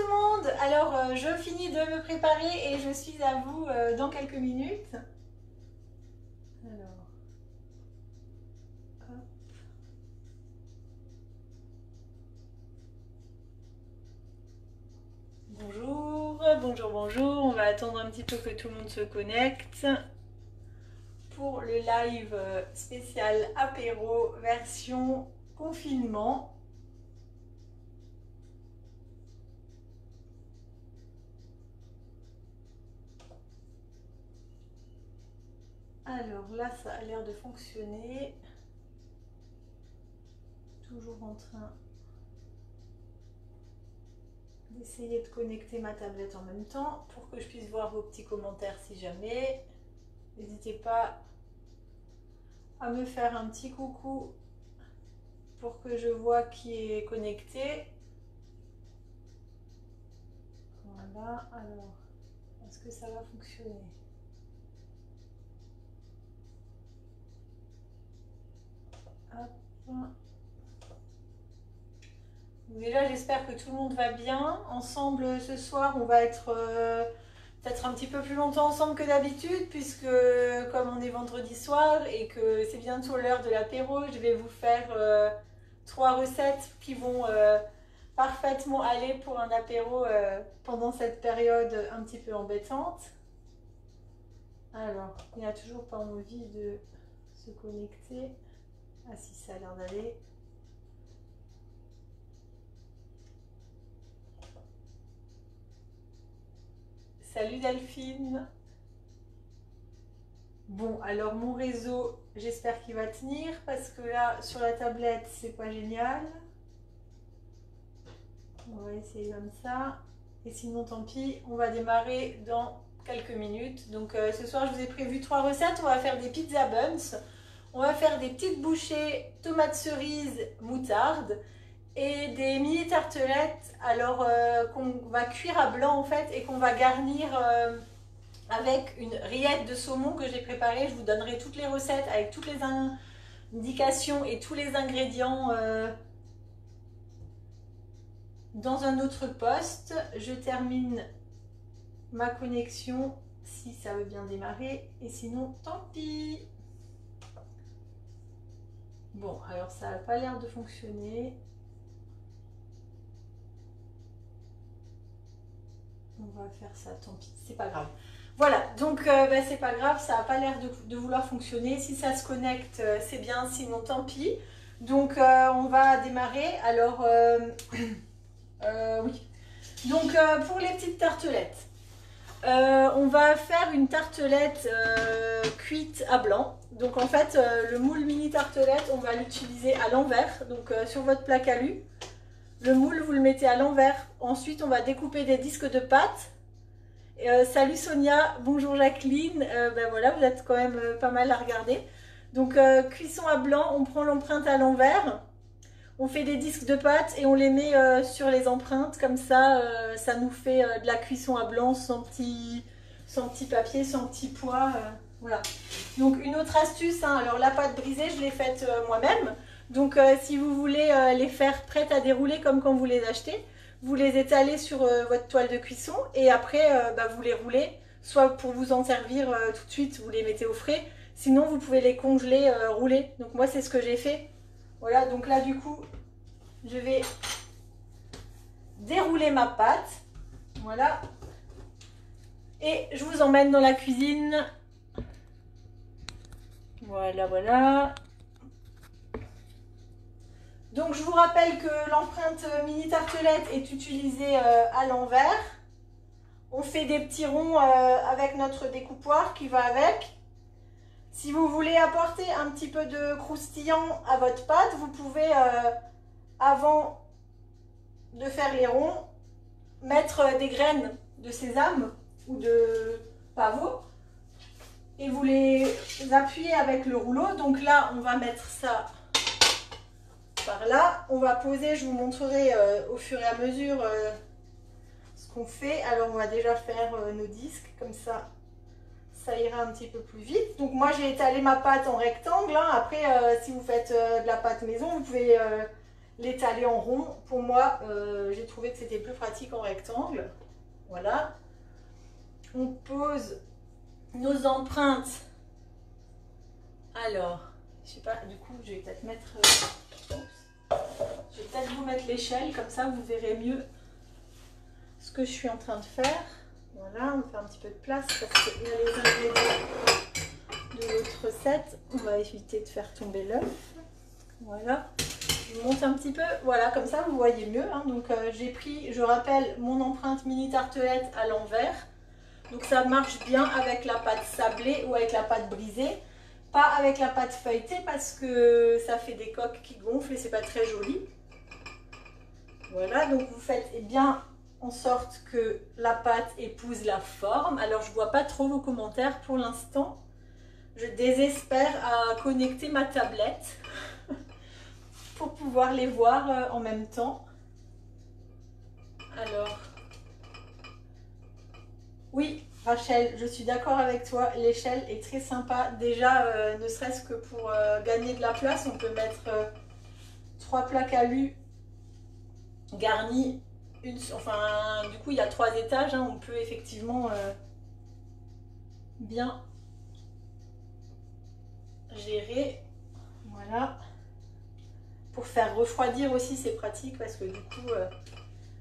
le monde! Alors, je finis de me préparer et je suis à vous dans quelques minutes. Alors, hop. Bonjour, bonjour, bonjour. On va attendre un petit peu que tout le monde se connecte pour le live spécial apéro version confinement. Alors là, ça a l'air de fonctionner. Toujours en train d'essayer de connecter ma tablette en même temps pour que je puisse voir vos petits commentaires si jamais. N'hésitez pas à me faire un petit coucou pour que je vois qui est connecté. Voilà, alors, est-ce que ça va fonctionner? Hop. Déjà, j'espère que tout le monde va bien. Ensemble, ce soir, on va être peut-être un petit peu plus longtemps ensemble que d'habitude, puisque comme on est vendredi soir et que c'est bientôt l'heure de l'apéro, je vais vous faire 3 recettes qui vont parfaitement aller pour un apéro pendant cette période un petit peu embêtante. Alors, il n'y a toujours pas envie de se connecter. Ah si, ça a l'air d'aller. Salut Delphine. Bon, alors mon réseau, j'espère qu'il va tenir parce que là, sur la tablette, c'est pas génial. On va essayer comme ça. Et sinon, tant pis, on va démarrer dans quelques minutes. Donc ce soir, je vous ai prévu 3 recettes. On va faire des pizza buns. On va faire des petites bouchées tomates cerises moutarde. Et des mini tartelettes, alors qu'on va cuire à blanc en fait et qu'on va garnir avec une rillette de saumon que j'ai préparée. Je vous donnerai toutes les recettes avec toutes les indications et tous les ingrédients dans un autre post. Je termine ma connexion si ça veut bien démarrer et sinon tant pis. Bon, alors ça n'a pas l'air de fonctionner. On va faire ça, tant pis, c'est pas grave. Voilà, donc c'est pas grave, ça n'a pas l'air de vouloir fonctionner. Si ça se connecte, c'est bien, sinon tant pis. Donc on va démarrer. Alors, oui. Donc pour les petites tartelettes, on va faire une tartelette cuite à blanc. Donc en fait, le moule mini tartelette, on va l'utiliser à l'envers, donc sur votre plaque alu. Le moule, vous le mettez à l'envers. Ensuite, on va découper des disques de pâte. Salut Sonia, bonjour Jacqueline. Ben voilà, vous êtes quand même pas mal à regarder. Donc, cuisson à blanc, on prend l'empreinte à l'envers. On fait des disques de pâte et on les met sur les empreintes. Comme ça, ça nous fait de la cuisson à blanc sans petit papier, sans petit pois. Voilà. Donc, une autre astuce, hein, alors la pâte brisée, je l'ai faite moi-même. Donc si vous voulez les faire prêtes à dérouler comme quand vous les achetez, vous les étalez sur votre toile de cuisson et après vous les roulez, soit pour vous en servir tout de suite, vous les mettez au frais, sinon vous pouvez les congeler, rouler. Donc moi c'est ce que j'ai fait. Voilà, donc là du coup, je vais dérouler ma pâte, voilà, et je vous emmène dans la cuisine. Voilà, voilà. Donc je vous rappelle que l'empreinte mini tartelette est utilisée à l'envers. On fait des petits ronds avec notre découpoir qui va avec. Si vous voulez apporter un petit peu de croustillant à votre pâte, vous pouvez, avant de faire les ronds, mettre des graines de sésame ou de pavot et vous les appuyez avec le rouleau. Donc là, on va mettre ça par là, on va poser, je vous montrerai au fur et à mesure ce qu'on fait. Alors on va déjà faire nos disques, comme ça, ça ira un petit peu plus vite. Donc moi j'ai étalé ma pâte en rectangle, hein. Après si vous faites de la pâte maison, vous pouvez l'étaler en rond. Pour moi, j'ai trouvé que c'était plus pratique en rectangle. Voilà. On pose nos empreintes. Alors, je sais pas, du coup, je vais peut-être mettre... je vais peut-être vous mettre l'échelle, comme ça vous verrez mieux ce que je suis en train de faire. Voilà, on va faire un petit peu de place parce qu'il y a les ingrédients de l'autre recette. On va éviter de faire tomber l'œuf. Voilà. Je monte un petit peu, voilà, comme ça vous voyez mieux. Hein. Donc j'ai pris, je rappelle, mon empreinte mini tartelette à l'envers. Donc ça marche bien avec la pâte sablée ou avec la pâte brisée. Pas avec la pâte feuilletée parce que ça fait des coques qui gonflent et c'est pas très joli. Voilà, donc vous faites bien en sorte que la pâte épouse la forme. Alors je vois pas trop vos commentaires pour l'instant. Je désespère à connecter ma tablette pour pouvoir les voir en même temps. Alors, oui Rachel, je suis d'accord avec toi, l'échelle est très sympa. Déjà, ne serait-ce que pour gagner de la place, on peut mettre 3 plaques à lu garnies. Enfin, du coup, il y a 3 étages, hein, on peut effectivement bien gérer. Voilà. Pour faire refroidir aussi, c'est pratique parce que du coup,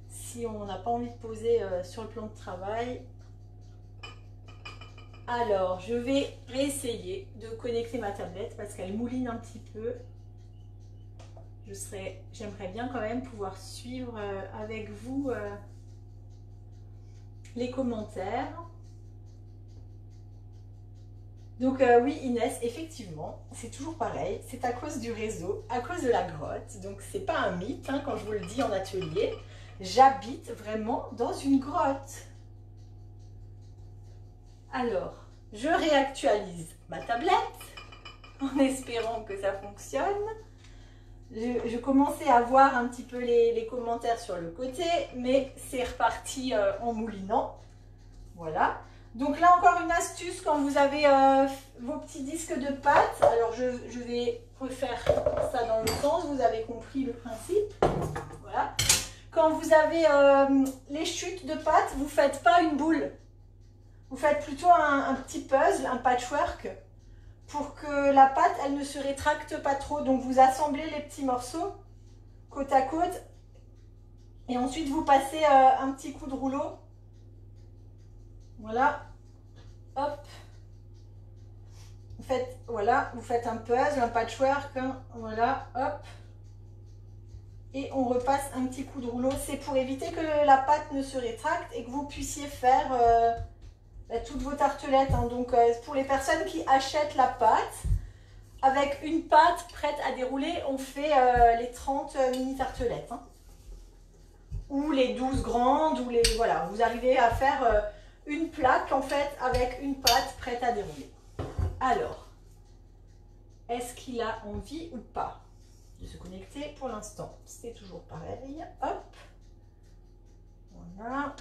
si on n'a pas envie de poser sur le plan de travail. Alors, je vais réessayer de connecter ma tablette parce qu'elle mouline un petit peu. J'aimerais bien quand même pouvoir suivre avec vous les commentaires. Donc oui Inès, effectivement, c'est toujours pareil, c'est à cause du réseau, à cause de la grotte. Donc c'est pas un mythe hein, quand je vous le dis en atelier. J'habite vraiment dans une grotte. Alors, je réactualise ma tablette en espérant que ça fonctionne. Je commençais à voir un petit peu les commentaires sur le côté, mais c'est reparti en moulinant. Voilà. Donc là encore une astuce quand vous avez vos petits disques de pâte. Alors je vais refaire ça dans le sens, vous avez compris le principe. Voilà. Quand vous avez les chutes de pâte, vous ne faites pas une boule. Vous faites plutôt un petit puzzle, un patchwork, pour que la pâte, elle ne se rétracte pas trop. Donc vous assemblez les petits morceaux côte à côte et ensuite vous passez un petit coup de rouleau. Voilà, hop. Vous faites un puzzle, un patchwork, hein, voilà, hop. Et on repasse un petit coup de rouleau. C'est pour éviter que la pâte ne se rétracte et que vous puissiez faire toutes vos tartelettes. Hein. Donc pour les personnes qui achètent la pâte, avec une pâte prête à dérouler, on fait les 30 mini tartelettes. Hein. Ou les 12 grandes, ou les... Voilà, vous arrivez à faire une plaque en fait avec une pâte prête à dérouler. Alors, est-ce qu'il a envie ou pas de se connecter? Pour l'instant, c'est toujours pareil. Hop. Voilà.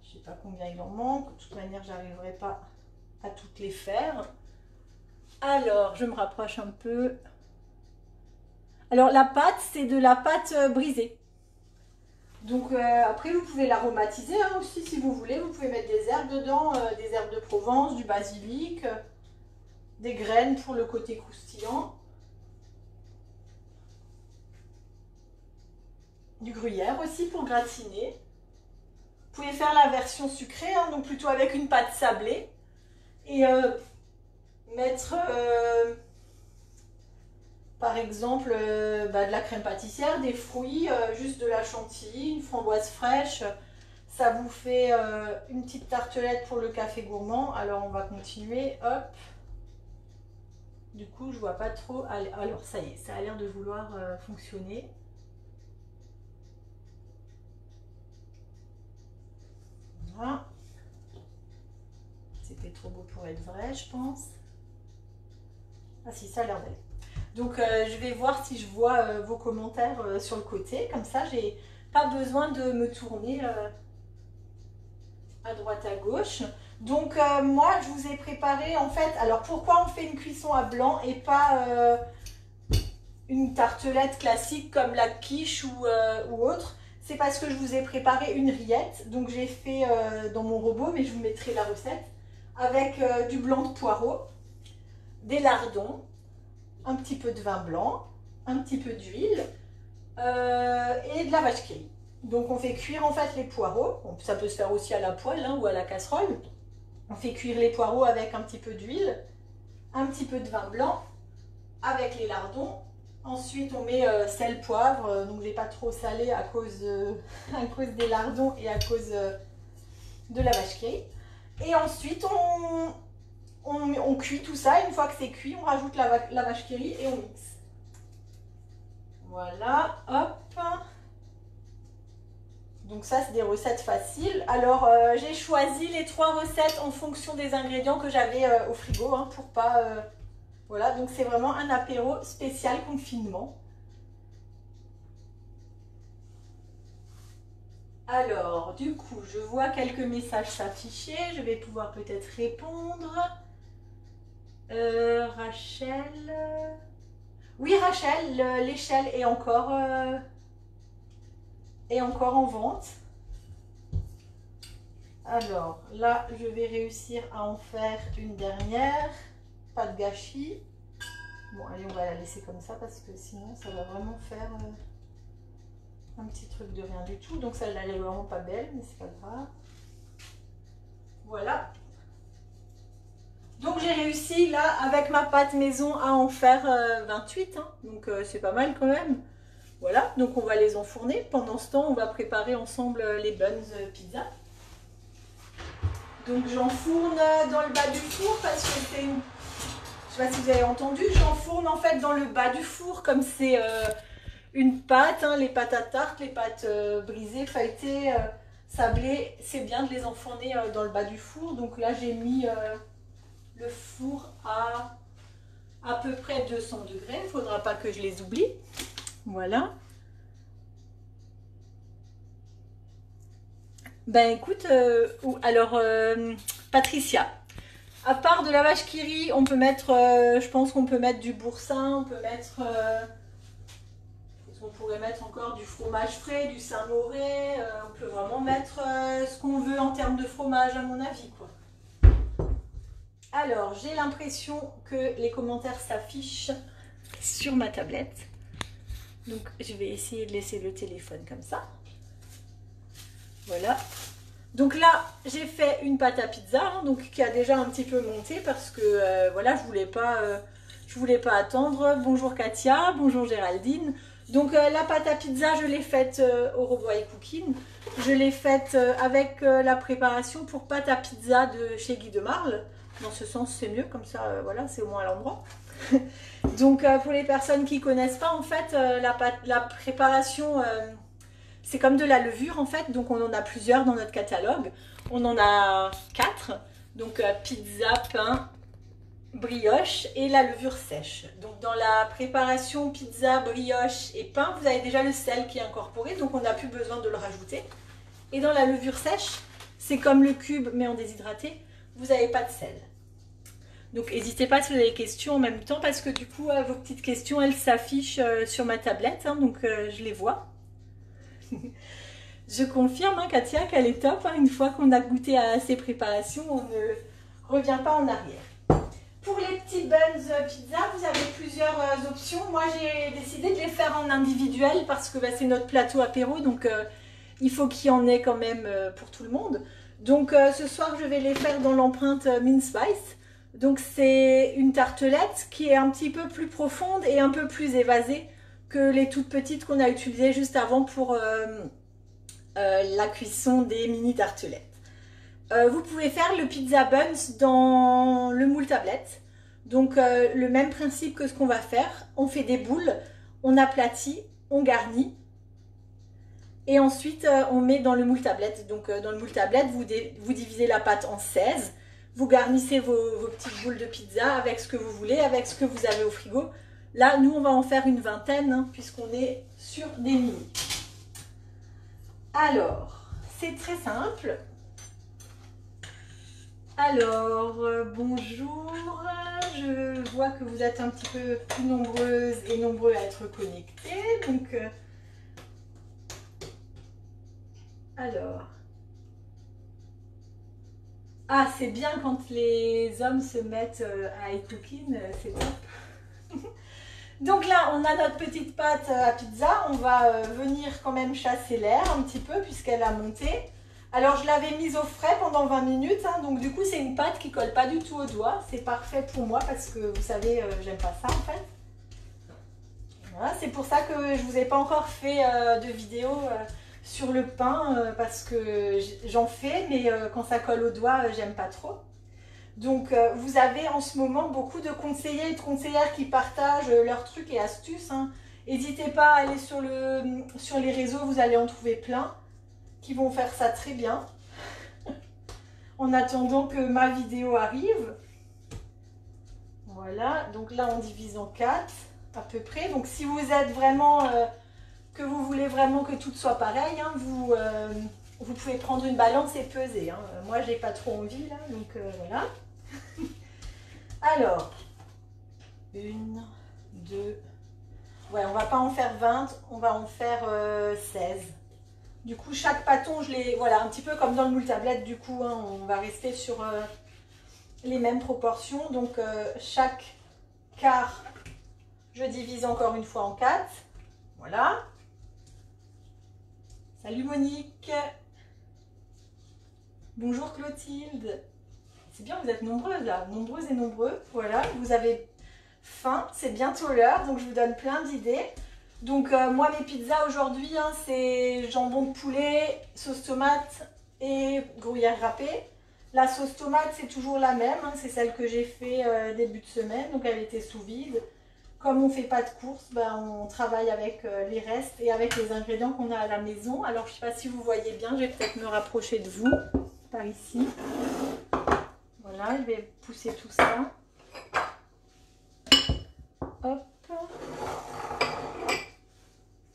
Je ne sais pas combien il en manque. De toute manière, je n'arriverai pas à toutes les faire. Alors, je me rapproche un peu. Alors, la pâte, c'est de la pâte brisée. Donc, après, vous pouvez l'aromatiser hein, aussi si vous voulez. Vous pouvez mettre des herbes dedans, des herbes de Provence, du basilic, des graines pour le côté croustillant. Du gruyère aussi pour gratiner. Vous pouvez faire la version sucrée, hein, donc plutôt avec une pâte sablée. Et mettre, par exemple, de la crème pâtissière, des fruits, juste de la chantilly, une framboise fraîche. Ça vous fait une petite tartelette pour le café gourmand. Alors, on va continuer. Hop. Du coup, je vois pas trop. Alors, ça y est, ça a l'air de vouloir fonctionner. Voilà. C'était trop beau pour être vrai, je pense. Ah si, ça a l'air d'aller. Donc, je vais voir si je vois vos commentaires sur le côté. Comme ça, j'ai pas besoin de me tourner à droite, à gauche. Donc, moi, je vous ai préparé, en fait... Alors, pourquoi on fait une cuisson à blanc et pas une une tartelette classique comme la quiche ou autre, c'est parce que je vous ai préparé une rillette. Donc j'ai fait dans mon robot, mais je vous mettrai la recette, avec du blanc de poireau, des lardons, un petit peu de vin blanc, un petit peu d'huile et de la vache qui rit. Donc on fait cuire en fait les poireaux, ça peut se faire aussi à la poêle ou à la casserole. On fait cuire les poireaux avec un petit peu d'huile, un petit peu de vin blanc, avec les lardons. Ensuite on met sel, poivre, donc j'ai pas trop salé à cause des lardons et à cause de la vache qui rit. Et ensuite on cuit tout ça. Une fois que c'est cuit, on rajoute la vache qui rit et on mixe. Voilà, hop. Donc ça, c'est des recettes faciles. Alors, j'ai choisi les 3 recettes en fonction des ingrédients que j'avais au frigo, pour pas... voilà, donc c'est vraiment un apéro spécial confinement. Alors, du coup, je vois quelques messages s'afficher. Je vais pouvoir peut-être répondre. Rachel... Oui, Rachel, l'échelle est encore en vente. Alors, là, je vais réussir à en faire une dernière. Pas de gâchis. Bon, allez, on va la laisser comme ça parce que sinon, ça va vraiment faire un petit truc de rien du tout. Donc, celle-là, elle est vraiment pas belle, mais c'est pas grave. Voilà. Donc j'ai réussi là avec ma pâte maison à en faire 28, donc c'est pas mal quand même. Voilà, donc on va les enfourner. Pendant ce temps, on va préparer ensemble les buns pizza. Donc j'enfourne dans le bas du four parce que c'est une... Je sais pas si vous avez entendu, j'enfourne en fait dans le bas du four comme c'est une pâte, les pâtes à tarte, les pâtes brisées, feuilletées, sablées. C'est bien de les enfourner dans le bas du four. Donc là j'ai mis... le four à peu près 200 degrés. Il ne faudra pas que je les oublie. Voilà. Ben écoute, alors Patricia, à part de la vache qui rit, on peut mettre, je pense qu'on peut mettre du boursin, on peut mettre, on pourrait mettre encore du fromage frais, du Saint-Mauré, on peut vraiment mettre ce qu'on veut en termes de fromage à mon avis, quoi. Alors, j'ai l'impression que les commentaires s'affichent sur ma tablette. Donc, je vais essayer de laisser le téléphone comme ça. Voilà. Donc là, j'ai fait une pâte à pizza, donc qui a déjà un petit peu monté parce que, voilà, je voulais pas attendre. Bonjour Katia, bonjour Géraldine. Donc, la pâte à pizza, je l'ai faite au Robois Cooking. Je l'ai faite avec la préparation pour pâte à pizza de chez Guy de Marle. Dans ce sens, c'est mieux, comme ça, voilà, c'est au moins à l'endroit. Donc, pour les personnes qui ne connaissent pas, en fait, la préparation, c'est comme de la levure, en fait. Donc, on en a plusieurs dans notre catalogue. On en a 4. Donc, pizza, pain, brioche et la levure sèche. Donc, dans la préparation pizza, brioche et pain, vous avez déjà le sel qui est incorporé. Donc, on n'a plus besoin de le rajouter. Et dans la levure sèche, c'est comme le cube, mais en déshydraté. Vous n'avez pas de sel. Donc n'hésitez pas si vous avez des questions en même temps parce que du coup vos petites questions elles s'affichent sur ma tablette, donc je les vois. Je confirme Katia qu'elle est top, une fois qu'on a goûté à ces préparations on ne revient pas en arrière. Pour les petits buns pizza vous avez plusieurs options. Moi j'ai décidé de les faire en individuel parce que c'est notre plateau apéro donc il faut qu'il y en ait quand même pour tout le monde. Donc ce soir je vais les faire dans l'empreinte Mint Spice. Donc c'est une tartelette qui est un petit peu plus profonde et un peu plus évasée que les toutes petites qu'on a utilisées juste avant pour la cuisson des mini tartelettes. Vous pouvez faire le pizza buns dans le moule tablette. Donc le même principe que ce qu'on va faire. On fait des boules, on aplatit, on garnit. Et ensuite, on met dans le moule tablette. Donc, dans le moule tablette, vous divisez la pâte en 16. Vous garnissez vos petites boules de pizza avec ce que vous voulez, avec ce que vous avez au frigo. Là, nous, on va en faire une vingtaine, puisqu'on est sur des mini. Alors, c'est très simple. Alors, bonjour. je vois que vous êtes un petit peu plus nombreuses et nombreux à être connectés. Donc, alors... Ah, c'est bien quand les hommes se mettent à être cooking, c'est top. Donc là, on a notre petite pâte à pizza. On va venir quand même chasser l'air un petit peu puisqu'elle a monté. Alors, je l'avais mise au frais pendant 20 minutes. Hein, donc, du coup, c'est une pâte qui ne colle pas du tout au doigt. C'est parfait pour moi parce que, vous savez, j'aime pas ça en fait. Voilà, c'est pour ça que je ne vous ai pas encore fait de vidéo sur le pain parce que j'en fais, mais quand ça colle au doigt, j'aime pas trop. Donc, vous avez en ce moment beaucoup de conseillers et de conseillères qui partagent leurs trucs et astuces. Hein. N'hésitez pas à aller sur les réseaux, vous allez en trouver plein qui vont faire ça très bien. En attendant que ma vidéo arrive. Voilà, donc là on divise en 4 à peu près. Donc si vous êtes vraiment, que vous voulez vraiment que tout soit pareil, hein, vous pouvez prendre une balance et peser. Hein. Moi j'ai pas trop envie là, donc voilà. Alors, 1, 2, ouais, on va pas en faire 20, on va en faire 16. Du coup, chaque pâton, je l'ai, voilà, un petit peu comme dans le moule tablette, du coup, hein, on va rester sur les mêmes proportions. Donc, chaque quart, je divise encore une fois en 4. Voilà. Salut Monique. Bonjour Clotilde. C'est bien, vous êtes nombreuses là, nombreuses et nombreux. Voilà, vous avez faim, c'est bientôt l'heure, donc je vous donne plein d'idées. Donc moi mes pizzas aujourd'hui, hein, c'est jambon de poulet, sauce tomate et gruyère râpée. La sauce tomate c'est toujours la même, hein, c'est celle que j'ai fait début de semaine, donc elle était sous vide. Comme on ne fait pas de courses, ben, on travaille avec les restes et avec les ingrédients qu'on a à la maison. Alors je ne sais pas si vous voyez bien, je vais peut-être me rapprocher de vous, par ici. Voilà, je vais pousser tout ça. Hop.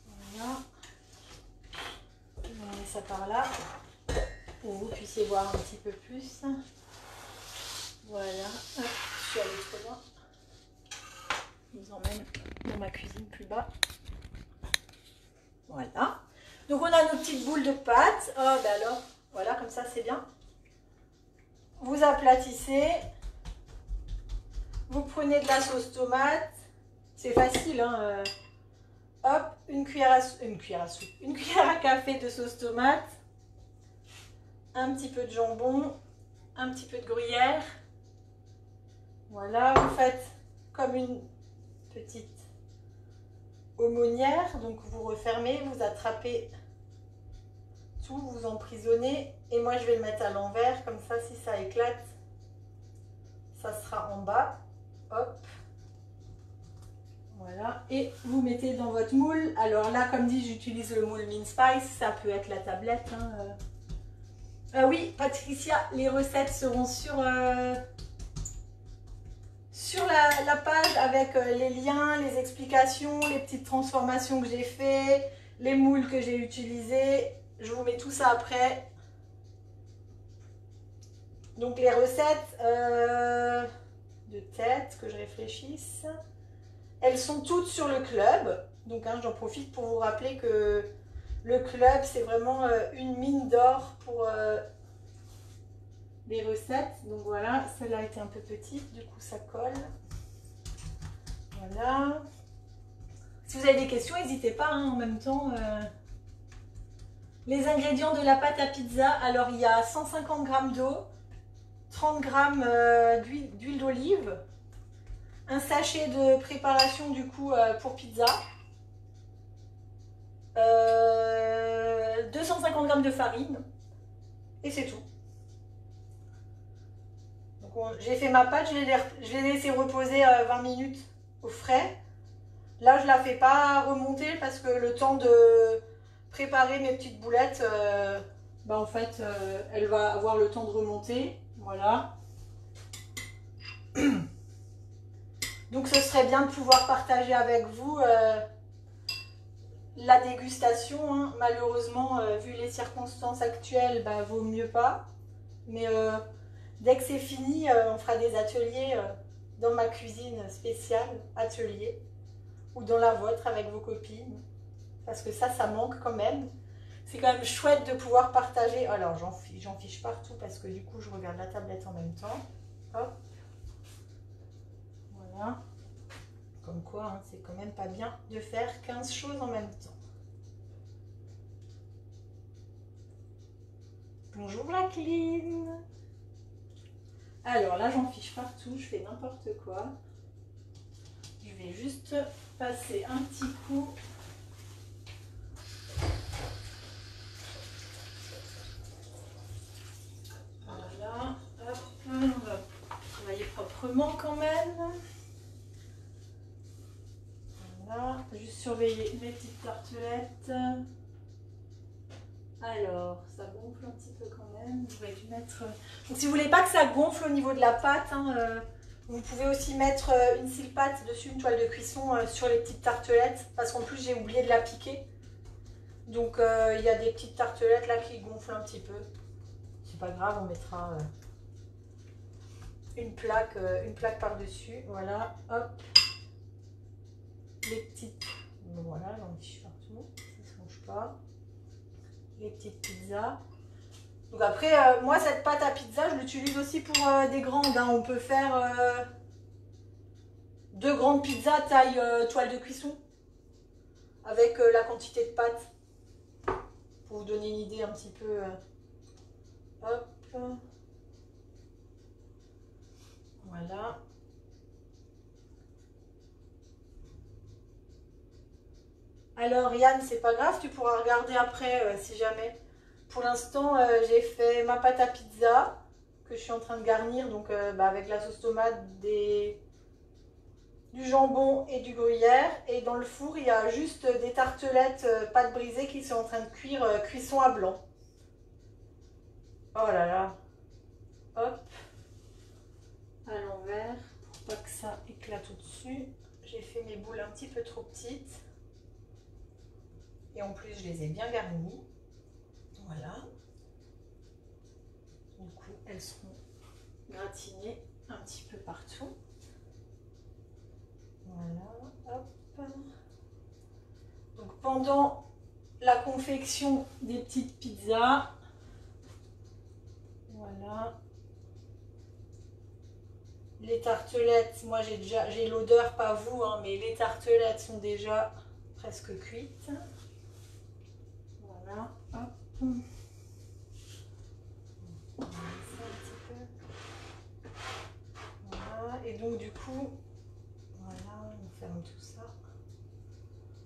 Voilà. On va mettre ça par là pour que vous puissiez voir un petit peu plus. Voilà. Hop, je suis allée trop loin. Je vous emmène dans ma cuisine plus bas. Voilà. Donc on a nos petites boules de pâte. Oh, ben alors, voilà, comme ça c'est bien. Vous aplatissez. Vous prenez de la sauce tomate. C'est facile, hein. Hop, une cuillère à café de sauce tomate. Un petit peu de jambon. Un petit peu de gruyère. Voilà, vous faites comme une petite aumônière. Donc vous refermez, vous attrapez tout, vous emprisonnez. Et moi je vais le mettre à l'envers, comme ça si ça éclate, ça sera en bas. Hop. Voilà, et vous mettez dans votre moule. Alors là, comme dit, j'utilise le moule Min Spice, ça peut être la tablette. Hein. Oui, Patricia, les recettes seront sur la page avec les liens, les explications, les petites transformations que j'ai fait, les moules que j'ai utilisés. Je vous mets tout ça après. Donc les recettes de tête, que je réfléchisse. Elles sont toutes sur le club, donc hein, j'en profite pour vous rappeler que le club c'est vraiment une mine d'or pour les recettes. Donc voilà, celle-là était un peu petite, du coup ça colle. Voilà. Si vous avez des questions, n'hésitez pas, hein, en même temps. Les ingrédients de la pâte à pizza, alors il y a 150 g d'eau, 30 g d'huile d'olive, un sachet de préparation du coup pour pizza, 250 g de farine et c'est tout. J'ai fait ma pâte, je l'ai laissé reposer 20 minutes au frais. Là je la fais pas remonter parce que le temps de préparer mes petites boulettes, bah en fait elle va avoir le temps de remonter. Voilà. Donc ce serait bien de pouvoir partager avec vous la dégustation. Hein. Malheureusement, vu les circonstances actuelles, bah, vaut mieux pas. Mais dès que c'est fini, on fera des ateliers dans ma cuisine spéciale, atelier, ou dans la vôtre avec vos copines. Parce que ça manque quand même. C'est quand même chouette de pouvoir partager. Alors j'en fiche partout parce que du coup je regarde la tablette en même temps. Hop. Voilà. Comme quoi, hein, c'est quand même pas bien de faire 15 choses en même temps. Bonjour Jacqueline. Alors là j'en fiche partout, je fais n'importe quoi. Je vais juste passer un petit coup. Voilà, hop, on va travailler proprement quand même. Voilà, juste surveiller mes petites tartelettes. Alors, ça gonfle un petit peu quand même. J'aurais dû mettre... Donc si vous voulez pas que ça gonfle au niveau de la pâte, hein, vous pouvez aussi mettre une cile pâte dessus, une toile de cuisson sur les petites tartelettes. Parce qu'en plus, j'ai oublié de la piquer. Donc il y a des petites tartelettes là qui gonflent un petit peu. C'est pas grave, on mettra une plaque par-dessus. Voilà, hop. Les petites... Bon, voilà, j'en fiche partout. Ça se mange pas. Les petites pizzas. Donc après, moi cette pâte à pizza, je l'utilise aussi pour des grandes. Hein. On peut faire 2 grandes pizzas taille toile de cuisson avec la quantité de pâte. Pour vous donner une idée un petit peu. Hop. Voilà. Alors Yann, c'est pas grave, tu pourras regarder après si jamais. Pour l'instant, j'ai fait ma pâte à pizza que je suis en train de garnir donc avec la sauce tomate, du jambon et du gruyère. Et dans le four, il y a juste des tartelettes pâte brisée qui sont en train de cuire cuisson à blanc. Oh là là. Hop. À l'envers pour pas que ça éclate au-dessus. J'ai fait mes boules un petit peu trop petites. Et en plus, je les ai bien garnies. Voilà. Du coup, elles seront gratinées un petit peu partout. Voilà. Hop. Donc, pendant la confection des petites pizzas, voilà. Les tartelettes, moi j'ai l'odeur, pas vous, hein, mais les tartelettes sont déjà presque cuites. Voilà, hop. Voilà, et donc du coup, voilà, on ferme tout ça.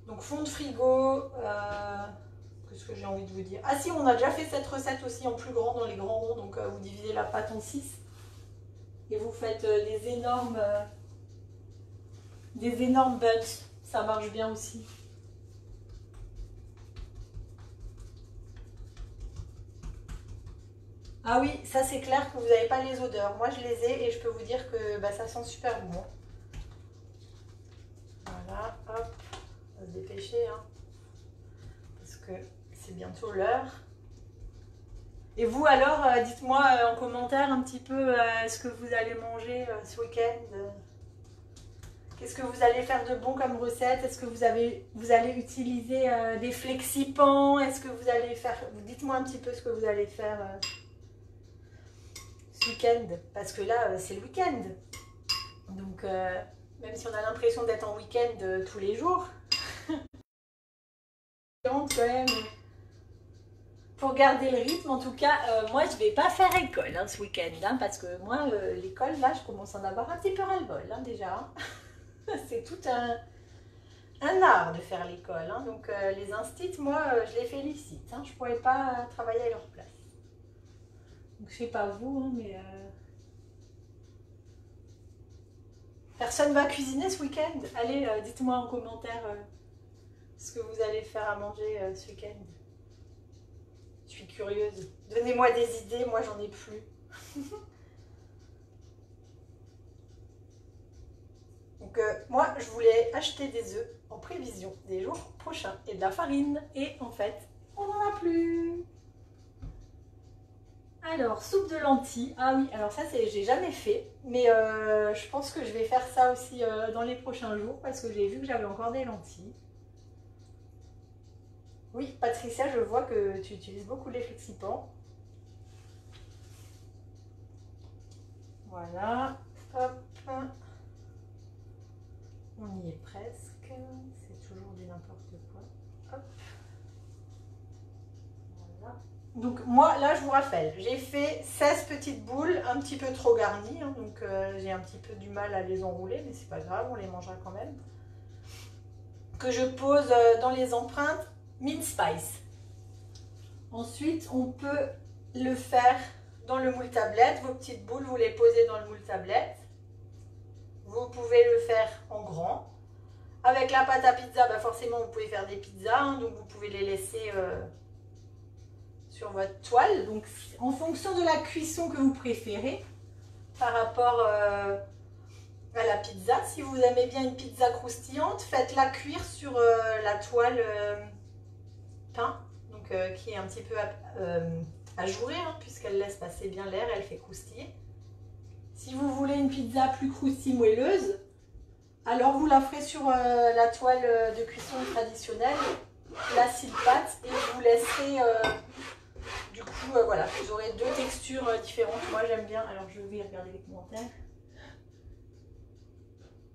Donc fond de frigo, qu'est-ce que j'ai envie de vous dire? Ah si, on a déjà fait cette recette aussi en plus grand dans les grands ronds, donc vous divisez la pâte en 6 et vous faites des énormes buns, ça marche bien aussi. Ah oui, ça c'est clair que vous n'avez pas les odeurs. Moi je les ai et je peux vous dire que ça sent super bon. Voilà, hop, on va se dépêcher, hein, parce que c'est bientôt l'heure. Et vous alors, dites-moi en commentaire un petit peu ce que vous allez manger ce week-end. Qu'est-ce que vous allez faire de bon comme recette? Est-ce que vous allez utiliser des flexipans? Est-ce que vous allez faire... Dites-moi un petit peu ce que vous allez faire ce week-end. Parce que là, c'est le week-end. Donc, même si on a l'impression d'être en week-end tous les jours, quand même, pour garder le rythme, en tout cas, moi, je ne vais pas faire école hein, ce week-end. Hein, parce que moi, l'école, là, je commence à en avoir un petit peu ras-le-bol hein, déjà. C'est tout un art de faire l'école. Hein. Donc les instits, moi, je les félicite. Hein. Je ne pourrais pas travailler à leur place. Donc je sais pas vous, hein, mais... Personne va cuisiner ce week-end? Allez, dites-moi en commentaire ce que vous allez faire à manger ce week-end. Je suis curieuse. Donnez-moi des idées, moi j'en ai plus. Donc moi, je voulais acheter des œufs en prévision des jours prochains et de la farine. Et en fait, on n'en a plus. Alors, soupe de lentilles. Ah oui, alors ça, j'ai jamais fait. Mais je pense que je vais faire ça aussi dans les prochains jours parce que j'ai vu que j'avais encore des lentilles. Oui, Patricia, je vois que tu utilises beaucoup les Flexipans. Voilà. Hop. On y est presque. C'est toujours du n'importe quoi. Hop. Voilà. Donc moi, là, je vous rappelle, j'ai fait 16 petites boules, un petit peu trop garnies. Hein, donc j'ai un petit peu du mal à les enrouler, mais c'est pas grave, on les mangera quand même. Que je pose dans les empreintes Mint Spice. Ensuite, on peut le faire dans le moule tablette. Vos petites boules, vous les posez dans le moule tablette. Vous pouvez le faire en grand. Avec la pâte à pizza, bah forcément, vous pouvez faire des pizzas. Hein, donc, vous pouvez les laisser sur votre toile. Donc, en fonction de la cuisson que vous préférez, par rapport à la pizza, si vous aimez bien une pizza croustillante, faites-la cuire sur la toile pain. Qui est un petit peu ajourée, hein, puisqu'elle laisse passer bien l'air, elle fait croustiller. Si vous voulez une pizza plus croustille moelleuse, alors vous la ferez sur la toile de cuisson traditionnelle, la cile pâte, et vous laisserez, du coup, voilà, vous aurez deux textures différentes. Moi j'aime bien, alors je vais regarder les commentaires.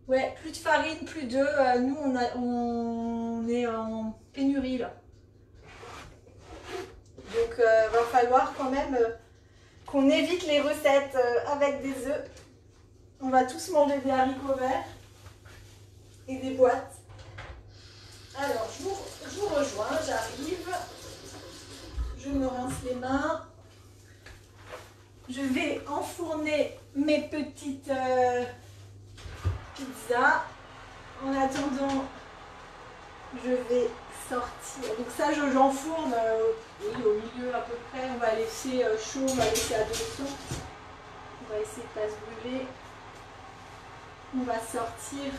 Ouais, plus de farine, plus d'œufs, nous on est en pénurie là. Donc, va falloir quand même qu'on évite les recettes avec des œufs. On va tous manger des haricots verts et des boîtes. Alors, je vous rejoins, j'arrive. Je me rince les mains. Je vais enfourner mes petites pizzas. En attendant, je vais sortir. Donc ça, j'enfourne oui, au milieu à peu près. On va laisser chaud, on va laisser à 200. On va essayer de ne pas se brûler. On va sortir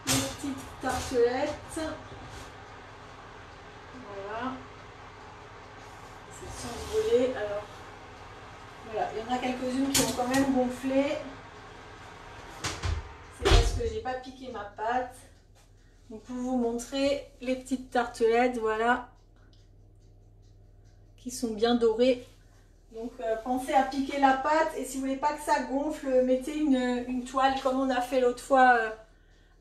les petites tartelettes. Voilà. C'est sans brûler. Alors, voilà. Il y en a quelques-unes qui ont quand même gonflé. C'est parce que j'ai pas piqué ma pâte. Donc pour vous montrer les petites tartelettes, voilà, qui sont bien dorées. Donc pensez à piquer la pâte et si vous voulez pas que ça gonfle, mettez une toile comme on a fait l'autre fois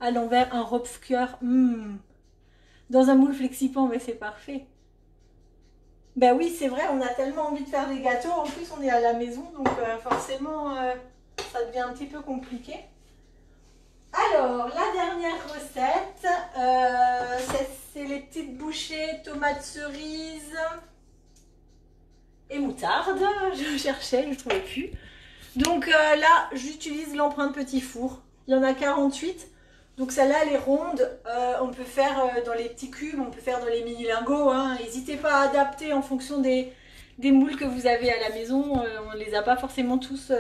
à l'envers, un Ropfker. Dans un moule Flexipan, mais c'est parfait. Ben oui, c'est vrai, on a tellement envie de faire des gâteaux. En plus, on est à la maison, donc forcément, ça devient un petit peu compliqué. Alors, la dernière recette, c'est les petites bouchées tomates cerises et moutarde. Je cherchais, je ne trouvais plus. Donc là, j'utilise l'empreinte petit four. Il y en a 48. Donc celle-là, elle est ronde. On peut faire dans les petits cubes, on peut faire dans les mini lingots. N'hésitez pas à adapter en fonction des moules que vous avez à la maison. On ne les a pas forcément tous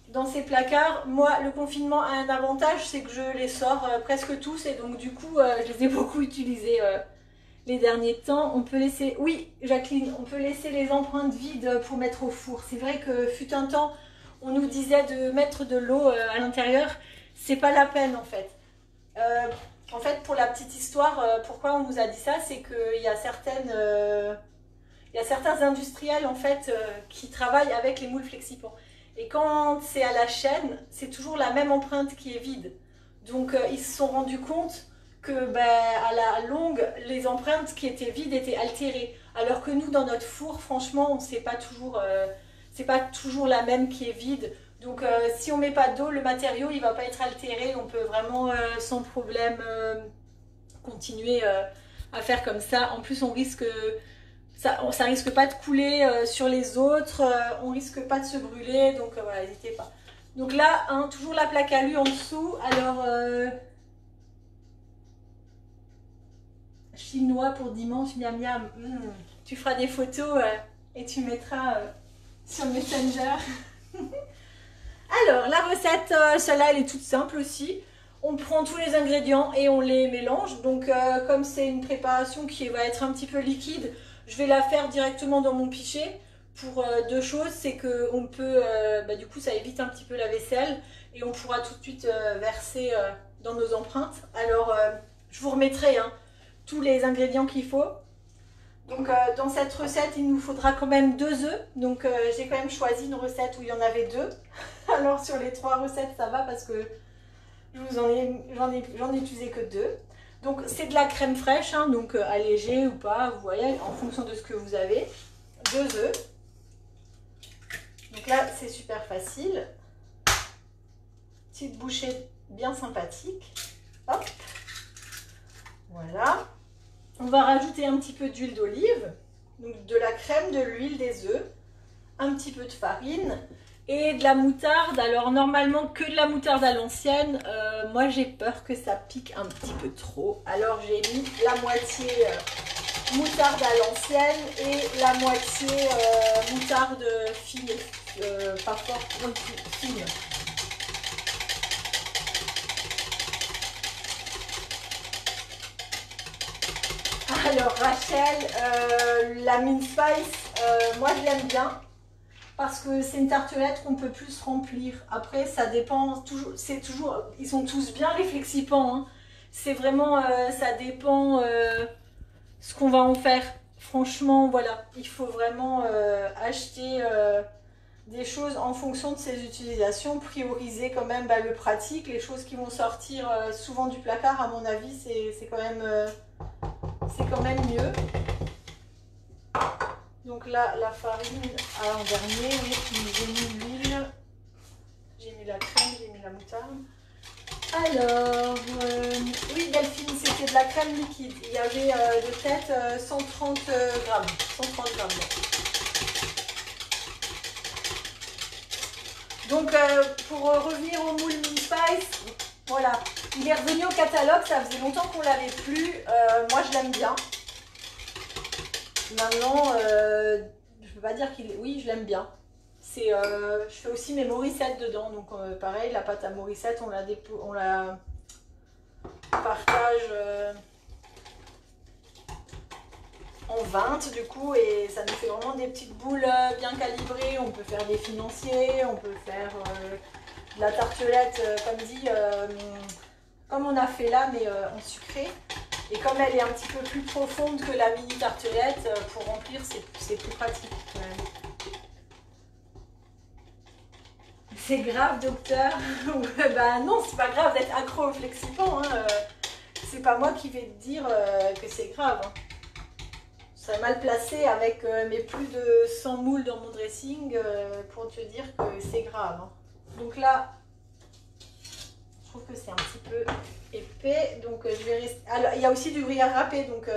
dans ces placards. Moi, le confinement a un avantage, c'est que je les sors presque tous. Et donc du coup, je les ai beaucoup utilisés les derniers temps. On peut laisser, oui Jacqueline, on peut laisser les empreintes vides pour mettre au four. C'est vrai que fut un temps, on nous disait de mettre de l'eau à l'intérieur. C'est pas la peine en fait. En fait, pour la petite histoire, pourquoi on nous a dit ça, c'est qu'il y a certains industriels en fait qui travaillent avec les moules Flexipan. Et quand c'est à la chaîne, c'est toujours la même empreinte qui est vide. Donc ils se sont rendus compte que à la longue, les empreintes qui étaient vides étaient altérées. Alors que nous, dans notre four, franchement, c'est pas toujours la même qui est vide. Donc si on met pas d'eau, le matériau il va pas être altéré. On peut vraiment sans problème continuer à faire comme ça. En plus, on risque ça risque pas de couler sur les autres. On risque pas de se brûler. Donc voilà, n'hésitez pas. Donc là, toujours la plaque alu en dessous. Alors chinois pour dimanche, miam miam. Tu feras des photos et tu mettras sur Messenger. Alors, la recette, celle-là, elle est toute simple aussi. On prend tous les ingrédients et on les mélange. Donc, comme c'est une préparation qui va être un petit peu liquide, je vais la faire directement dans mon pichet. pour deux choses, c'est que on peut, du coup ça évite un petit peu la vaisselle et on pourra tout de suite verser dans nos empreintes. Alors je vous remettrai hein, tous les ingrédients qu'il faut. Donc dans cette recette il nous faudra quand même 2 œufs, donc j'ai quand même choisi une recette où il y en avait 2. Alors sur les 3 recettes ça va parce que j'en ai utilisé que 2. Donc c'est de la crème fraîche, hein, donc allégée ou pas, vous voyez, en fonction de ce que vous avez. 2 œufs. Donc là c'est super facile. Petite bouchée bien sympathique. Hop. Voilà. On va rajouter un petit peu d'huile d'olive, donc de la crème, de l'huile, des œufs, un petit peu de farine et de la moutarde. Alors normalement que de la moutarde à l'ancienne, moi j'ai peur que ça pique un petit peu trop. Alors j'ai mis la moitié moutarde à l'ancienne et la moitié moutarde fine, pas forte, non fine. Alors Rachel, la mint spice, moi je l'aime bien parce que c'est une tartelette qu'on peut plus remplir. Après ça dépend, toujours, ils sont tous bien les flexipants, hein. C'est vraiment, ça dépend ce qu'on va en faire. Franchement voilà, il faut vraiment acheter des choses en fonction de ses utilisations, prioriser quand même le pratique, les choses qui vont sortir souvent du placard à mon avis c'est quand même... c'est quand même mieux. Donc là, la farine en dernier, oui, j'ai mis l'huile, j'ai mis la crème, j'ai mis la moutarde. Alors, oui Delphine, c'était de la crème liquide. Il y avait de tête 130 grammes. 130 grammes. Donc pour revenir au moule mini spice, voilà, il est revenu au catalogue, ça faisait longtemps qu'on l'avait plus, moi je l'aime bien. Maintenant, je peux pas dire qu'il est... Oui, je l'aime bien. Je fais aussi mes morissettes dedans, donc pareil, la pâte à morissettes, on la partage en 20 du coup, et ça nous fait vraiment des petites boules bien calibrées. On peut faire des financiers, on peut faire de la tartelette, comme dit, comme on a fait là, mais en sucré. Et comme elle est un petit peu plus profonde que la mini tartelette, pour remplir, c'est plus pratique quand même. C'est grave, docteur. Bah non, c'est pas grave d'être accro au flexipant. Hein. C'est pas moi qui vais te dire que c'est grave. Hein. Je serais mal placée avec mes plus de 100 moules dans mon dressing pour te dire que c'est grave. Hein. Donc là, je trouve que c'est un petit peu épais. Donc je vais rester... Alors, il y a aussi du gruyère râpé. Donc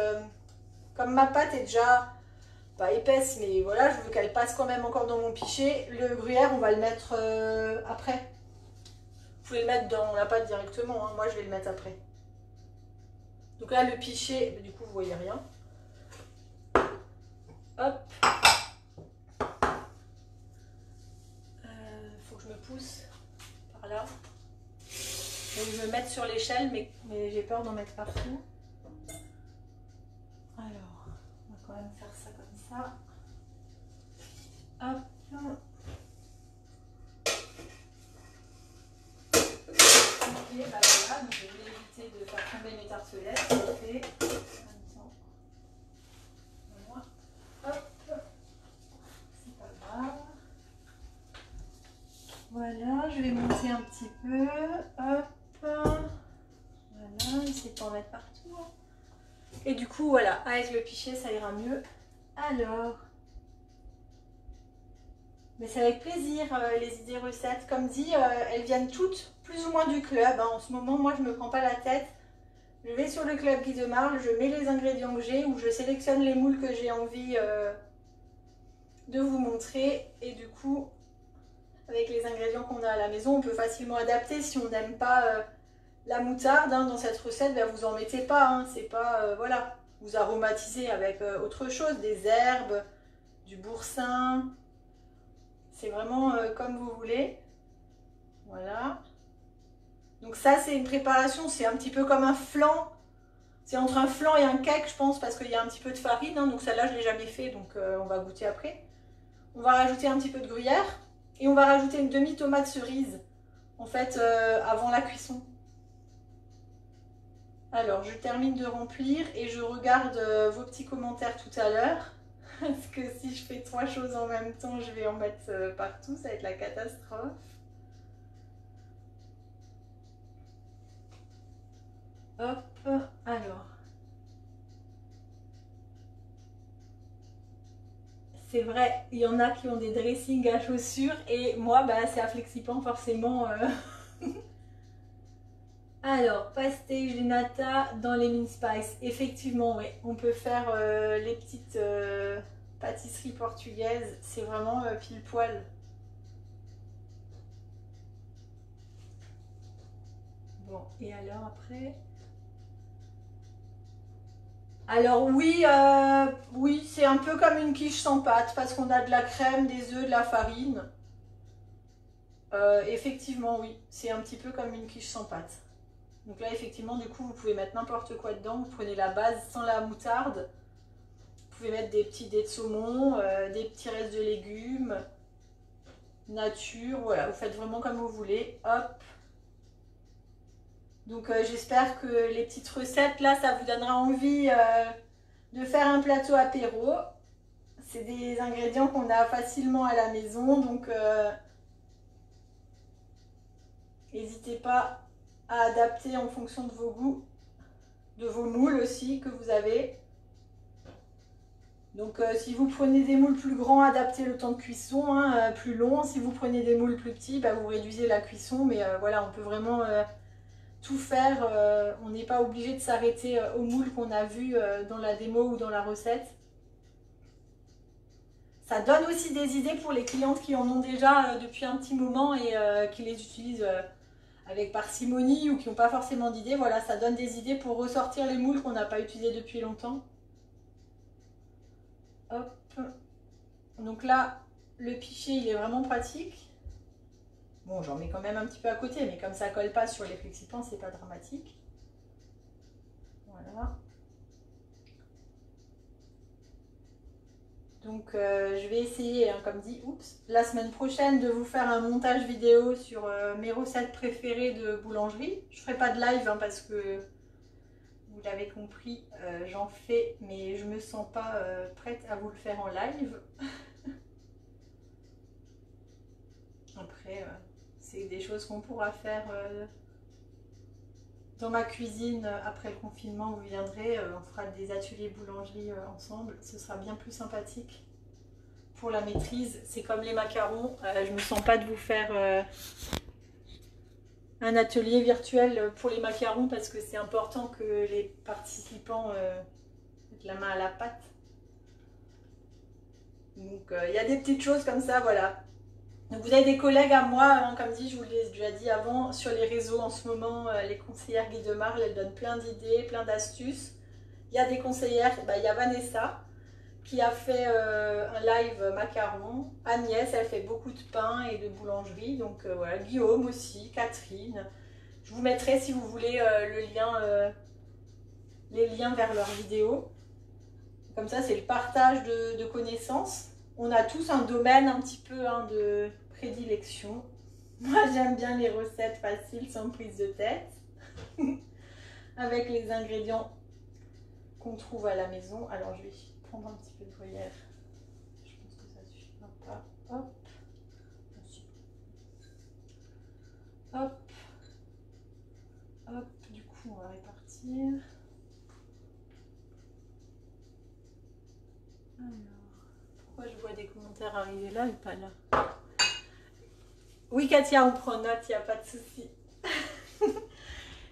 comme ma pâte est déjà pas épaisse, mais voilà, je veux qu'elle passe quand même encore dans mon pichet. Le gruyère, on va le mettre après. Vous pouvez le mettre dans la pâte directement. Hein. Moi, je vais le mettre après. Donc là, le pichet, du coup, vous voyez rien. Hop. Faut que je me pousse par là. Donc je vais me mettre sur l'échelle, mais j'ai peur d'en mettre partout. Alors, on va quand même faire ça comme ça. Hop. Ok, bah voilà, donc je vais éviter de faire tomber mes tartelettes. C'est fait. Voilà. Hop. C'est pas grave. Voilà, je vais monter un petit peu. Hop. Voilà, essayer de pas en mettre partout. Et du coup, voilà, avec le pichet, ça ira mieux. Alors, mais c'est avec plaisir, les idées recettes. Comme dit, elles viennent toutes plus ou moins du club. Hein. En ce moment, moi, je ne me prends pas la tête. Je vais sur le club Guy de Marle, je mets les ingrédients que j'ai ou je sélectionne les moules que j'ai envie de vous montrer. Et du coup, avec les ingrédients qu'on a à la maison, on peut facilement adapter. Si on n'aime pas la moutarde hein, dans cette recette, ben, vous en mettez pas. Hein. C'est pas, voilà, vous aromatisez avec autre chose, des herbes, du boursin. C'est vraiment comme vous voulez. Voilà. Donc ça, c'est une préparation, c'est un petit peu comme un flan. C'est entre un flan et un cake, je pense, parce qu'il y a un petit peu de farine. Hein, donc celle-là, je ne l'ai jamais fait, donc on va goûter après. On va rajouter un petit peu de gruyère et on va rajouter une demi-tomate cerise en fait avant la cuisson. Alors je termine de remplir et je regarde vos petits commentaires tout à l'heure. Parce que si je fais 3 choses en même temps, je vais en mettre partout, ça va être la catastrophe. Hop, alors. C'est vrai, il y en a qui ont des dressings à chaussures et moi, bah, c'est afflexipan forcément. Alors, pastéis de nata dans les mini spice. Effectivement, oui, on peut faire les petites pâtisseries portugaises. C'est vraiment pile poil. Bon, et alors après? Alors oui, oui, c'est un peu comme une quiche sans pâte parce qu'on a de la crème, des œufs, de la farine. Effectivement, oui, c'est un petit peu comme une quiche sans pâte. Donc là, effectivement, du coup, vous pouvez mettre n'importe quoi dedans. Vous prenez la base sans la moutarde. Vous pouvez mettre des petits dés de saumon, des petits restes de légumes, nature. Voilà, vous faites vraiment comme vous voulez. Hop. Donc j'espère que les petites recettes, là, ça vous donnera envie de faire un plateau apéro. C'est des ingrédients qu'on a facilement à la maison. Donc n'hésitez pas à adapter en fonction de vos goûts, de vos moules aussi que vous avez. Donc si vous prenez des moules plus grands, adaptez le temps de cuisson, hein, plus long. Si vous prenez des moules plus petits, bah, vous réduisez la cuisson. Mais voilà, on peut vraiment tout faire. On n'est pas obligé de s'arrêter aux moules qu'on a vus dans la démo ou dans la recette. Ça donne aussi des idées pour les clientes qui en ont déjà depuis un petit moment et qui les utilisent avec parcimonie ou qui n'ont pas forcément d'idées. Voilà, ça donne des idées pour ressortir les moules qu'on n'a pas utilisés depuis longtemps. Hop. Donc là, le pichet, il est vraiment pratique. Bon, j'en mets quand même un petit peu à côté, mais comme ça colle pas sur les flexipans, c'est pas dramatique. Voilà. Donc je vais essayer, hein, comme dit, la semaine prochaine de vous faire un montage vidéo sur mes recettes préférées de boulangerie. Je ne ferai pas de live hein, parce que vous l'avez compris, j'en fais, mais je me sens pas prête à vous le faire en live. Après, c'est des choses qu'on pourra faire dans ma cuisine après le confinement. Vous viendrez, on fera des ateliers boulangerie ensemble. Ce sera bien plus sympathique pour la maîtrise. C'est comme les macarons. Je me sens pas de vous faire un atelier virtuel pour les macarons parce que c'est important que les participants mettent la main à la pâte. Donc il y a des petites choses comme ça, voilà. Donc vous avez des collègues à moi, hein, comme dit, je vous l'ai déjà dit avant, sur les réseaux en ce moment, les conseillères Guy de Marle, elles donnent plein d'idées, plein d'astuces. Il y a des conseillères, bah, il y a Vanessa qui a fait un live macaron. Agnès, elle fait beaucoup de pain et de boulangerie. Donc voilà, Guillaume aussi, Catherine. Je vous mettrai si vous voulez le lien, les liens vers leurs vidéos. Comme ça, c'est le partage de connaissances. On a tous un domaine un petit peu hein, de prédilection. Moi, j'aime bien les recettes faciles sans prise de tête. Avec les ingrédients qu'on trouve à la maison. Alors, je vais prendre un petit peu de gruyère. Je pense que ça suffira pas. Hop. Hop. Hop. Du coup, on va répartir. Alors, pourquoi je vois des commentaires arriver là et pas là? Oui, Katia, on prend note, il n'y a pas de souci.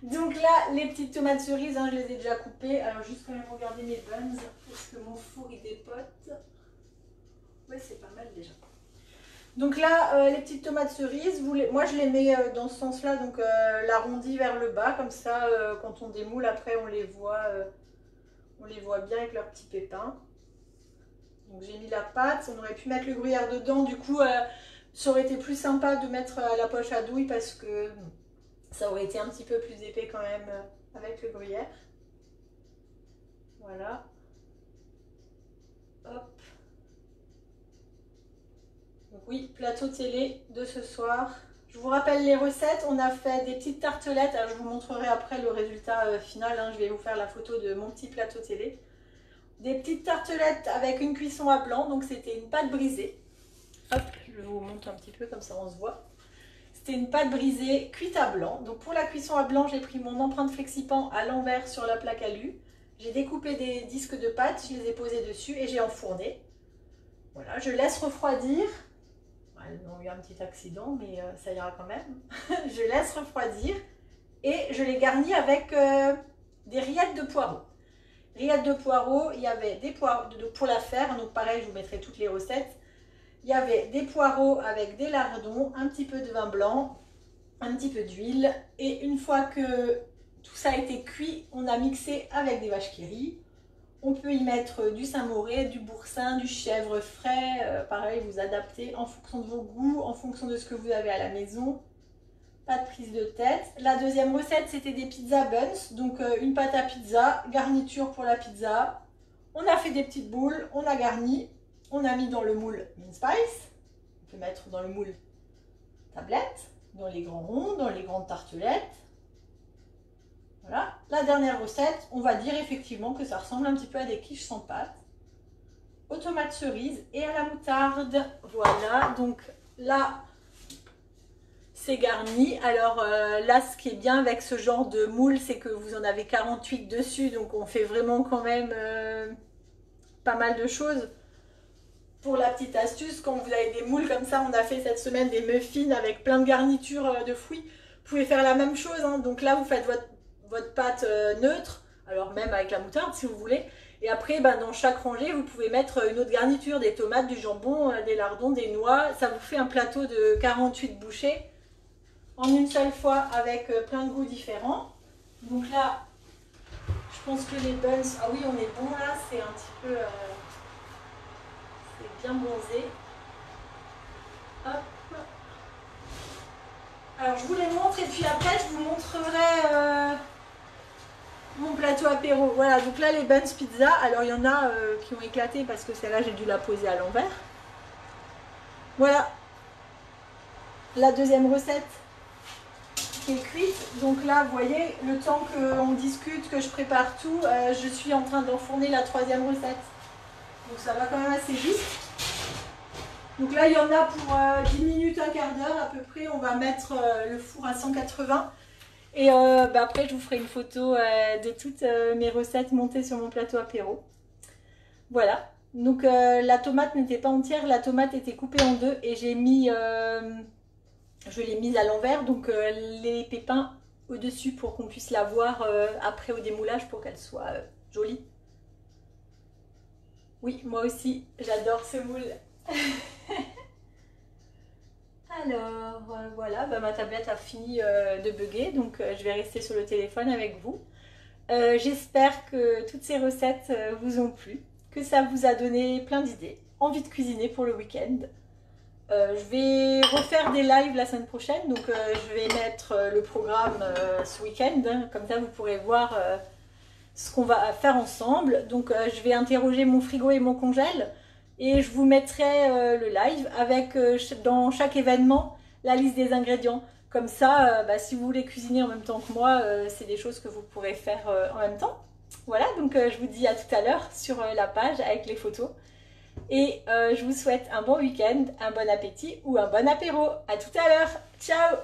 Donc là, les petites tomates cerises, hein, je les ai déjà coupées. Alors, juste quand même regarder mes buns, parce que mon four, il dépote. Ouais, c'est pas mal déjà. Donc là, les petites tomates cerises, moi je les mets dans ce sens-là, donc l'arrondi vers le bas, comme ça, quand on démoule, après on les voit bien avec leurs petits pépins. Donc j'ai mis la pâte, on aurait pu mettre le gruyère dedans, du coup ça aurait été plus sympa de mettre à la poche à douille parce que ça aurait été un petit peu plus épais quand même avec le gruyère. Voilà. Hop. Oui, plateau télé de ce soir. Je vous rappelle les recettes. On a fait des petites tartelettes. Alors, je vous montrerai après le résultat final. Hein. Je vais vous faire la photo de mon petit plateau télé. Des petites tartelettes avec une cuisson à blanc. Donc, c'était une pâte brisée. Hop, je vous montre un petit peu comme ça on se voit. C'était une pâte brisée cuite à blanc. Donc, pour la cuisson à blanc, j'ai pris mon empreinte Flexipan à l'envers sur la plaque alu. J'ai découpé des disques de pâte. Je les ai posés dessus et j'ai enfourné. Voilà, je laisse refroidir. Ils ont eu un petit accident, mais ça ira quand même. Je laisse refroidir et je les garnis avec des rillettes de poireaux. Rillettes de poireaux, il y avait des poireaux pour la faire, donc pareil, je vous mettrai toutes les recettes. Il y avait des poireaux avec des lardons, un petit peu de vin blanc, un petit peu d'huile. Et une fois que tout ça a été cuit, on a mixé avec des vaches qui rient. On peut y mettre du sainmouré, du boursin, du chèvre frais. Pareil, vous adaptez en fonction de vos goûts, en fonction de ce que vous avez à la maison. Pas de prise de tête. La deuxième recette, c'était des pizza buns. Donc une pâte à pizza, garniture pour la pizza. On a fait des petites boules, on a garni. On a mis dans le moule Mean Spice. On peut mettre dans le moule tablette, dans les grands ronds, dans les grandes tartelettes. Voilà, la dernière recette, on va dire effectivement que ça ressemble un petit peu à des quiches sans pâte, aux tomates cerises et à la moutarde. Voilà, donc là, c'est garni. Alors là, ce qui est bien avec ce genre de moule, c'est que vous en avez 48 dessus, donc on fait vraiment quand même pas mal de choses. Pour la petite astuce, quand vous avez des moules comme ça, on a fait cette semaine des muffins avec plein de garnitures de fruits. Vous pouvez faire la même chose, hein. Donc là, vous faites votre pâte neutre, alors même avec la moutarde si vous voulez. Et après, dans chaque rangée, vous pouvez mettre une autre garniture, des tomates, du jambon, des lardons, des noix. Ça vous fait un plateau de 48 bouchées en une seule fois avec plein de goûts différents. Donc là, je pense que les buns, ah oui, on est bon là, c'est un petit peu... c'est bien bronzé. Hop. Alors je vous les montre et puis après je vous montrerai mon plateau apéro. Voilà, donc là les buns pizza. Alors il y en a qui ont éclaté parce que celle-là j'ai dû la poser à l'envers. Voilà la deuxième recette qui est cuite. Donc là vous voyez, le temps qu'on discute, que je prépare tout, je suis en train d'enfourner la troisième recette. Donc ça va quand même assez vite. Donc là, il y en a pour 10 minutes, un quart d'heure à peu près. On va mettre le four à 180. Et après, je vous ferai une photo de toutes mes recettes montées sur mon plateau apéro. Voilà. Donc la tomate n'était pas entière. La tomate était coupée en deux. Et j'ai mis... je l'ai mise à l'envers. Donc les pépins au-dessus pour qu'on puisse la voir après au démoulage pour qu'elle soit jolie. Oui, moi aussi, j'adore ce moule. Alors voilà, ma tablette a fini de bugger, donc je vais rester sur le téléphone avec vous. J'espère que toutes ces recettes vous ont plu, que ça vous a donné plein d'idées, envie de cuisiner pour le week-end. Je vais refaire des lives la semaine prochaine, donc je vais mettre le programme ce week-end, hein, comme ça vous pourrez voir ce qu'on va faire ensemble. Donc je vais interroger mon frigo et mon congèle. Et je vous mettrai le live avec dans chaque événement la liste des ingrédients. Comme ça, si vous voulez cuisiner en même temps que moi, c'est des choses que vous pourrez faire en même temps. Voilà, donc je vous dis à tout à l'heure sur la page avec les photos. Et je vous souhaite un bon week-end, un bon appétit ou un bon apéro. À tout à l'heure. Ciao!